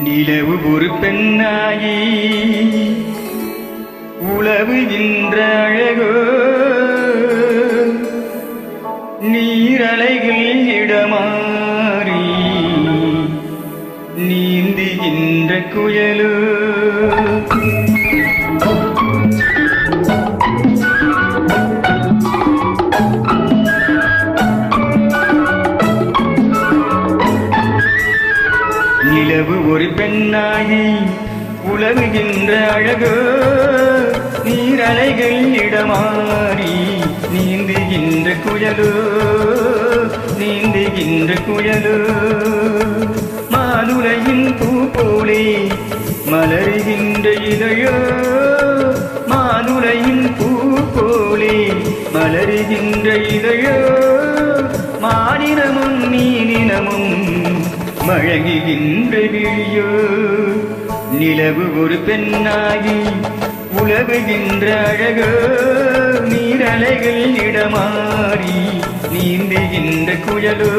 நிலவு ஒரு பெண்ணாயி உலவுகின்ற அழகோ நீரலைகள் இடமாறி நீந்துகின்ற குயலோ நிலவு ஒரு பெண்ணாகி உலவுகின்ற அழகோ நீரலைகள் இடமாறி நீந்துகின்ற குயலோ நீந்துகின்ற குயலோ மாதுளையின் பூ போலே மலருகின்ற இதழோ மாதுளையின் பூ போலே மலருகின்ற இதழோ மானினமும் மீனினமும் மழங்குகின்ற விழியோ நிலவு ஒரு பெண்ணாகி உலவுகின்ற அழகோ நீரலைகள் இடமாறி நீந்துகின்ற குயலோ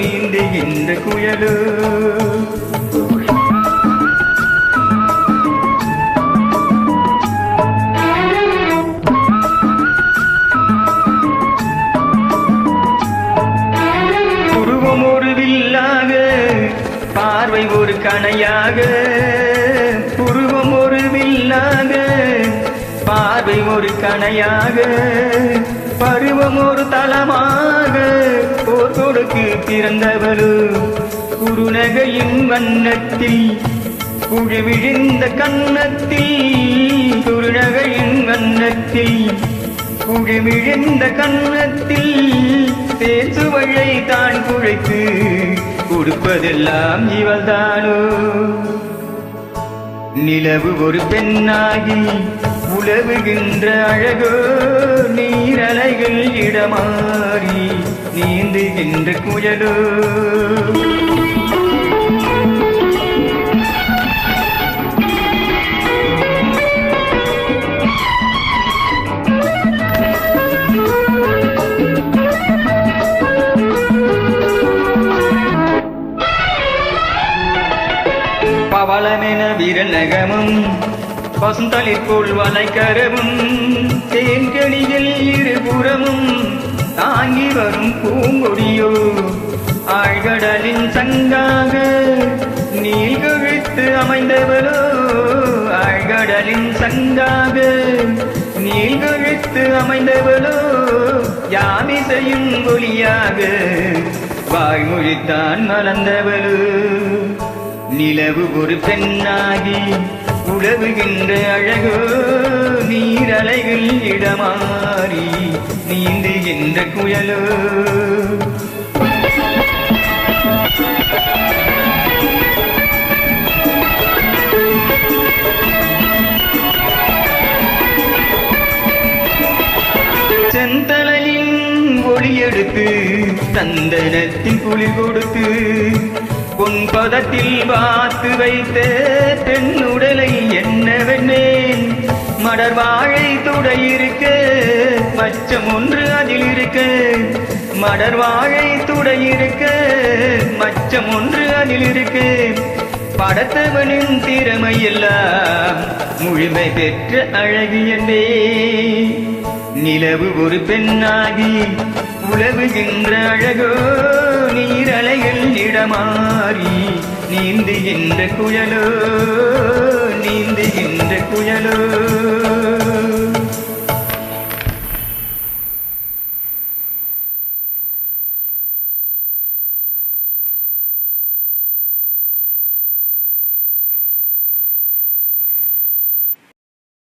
நீந்துகின்ற குயலோ உருவம் ஒரு வில்லாக பார்வை ஒரு கணையாக உருவம் ஒரு வில்லாக பார்வை ஒரு கணையாக பருவம் ஒரு தலமாக போர் கொடுக்கு பிறந்தவளோ குறுநகையின் வண்ணத்தில் குழிவிழிந்த கன்னத்தில் குறுநகையின் வண்ணத்தில் குழிவிழிந்த கன்னத்தில் பேசுவழை தான் குழைத்து கொடுப்பதெல்லாம் இவள்தானோ நிலவு ஒரு பெண்ணாகி உலவுகின்ற அழகோ நீரலைகள் இடமாறி நீந்துகின்ற குயலோ பவளமென விரல் நகமும் பசுந்தளிர்போல் வளைக்கரவும் தேன்கனிகள் இருபுறமும் தாங்கி வரும் பூங்கொடியோ ஆழ்கடலின் சங்காக நீள்கழுத்து அமைந்தவளோ ஆழ்கடலின் சங்காக நீள்கழுத்து அமைந்தவளோ யாமிசையும் ஒளியாக வாய்மொழித்தான் மலர்ந்தவளோ நிலவு ஒரு பெண்ணாகி உலவுகின்ற அழகோ நீரலைகள் இடமாறி நீந்துகின்ற குயலோ செந்தலையின் ஒளியெடுத்து சந்தனத்தின் குளிர் கொடுத்து பொன் பதத்தில் வாத்து வைத்த பெண்ணுடலை என்னவென்னேன் மடர் வாழை துடையிருக்க மச்சம் ஒன்று அதில் இருக்க மடர் வாழை துடையிருக்க மச்சம் ஒன்று அதில் இருக்க படத்தவனின் திறமையெல்லாம் முழுமை பெற்ற அழகியண்டே நிலவு ஒரு பெண்ணாகி உலவுகின்ற அழகோ நீரலைகள் இடமாறி நீந்துகின்ற குயலோ நீந்துகின்ற குயலோ